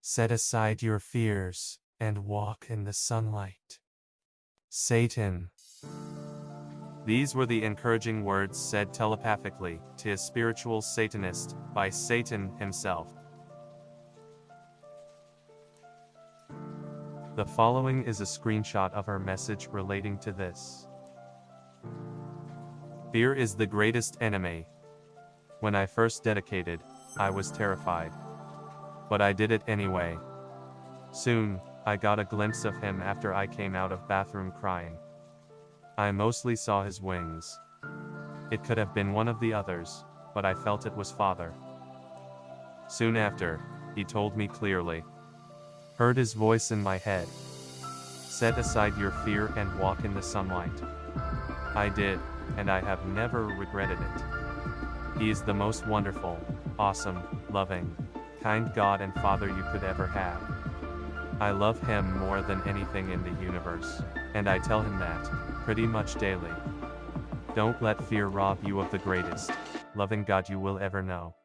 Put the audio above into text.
Set aside your fears and walk in the sunlight. Satan. These were the encouraging words said telepathically to a spiritual Satanist by Satan himself. The following is a screenshot of her message relating to this. Fear is the greatest enemy. When I first dedicated, I was terrified. But I did it anyway. Soon, I got a glimpse of him after I came out of bathroom crying. I mostly saw his wings. It could have been one of the others, but I felt it was Father. Soon after, he told me clearly. Heard his voice in my head. Set aside your fear and walk in the sunlight. I did, and I have never regretted it. He is the most wonderful, awesome, loving, kind God and Father you could ever have. I love him more than anything in the universe, and I tell him that, pretty much daily. Don't let fear rob you of the greatest, loving God you will ever know.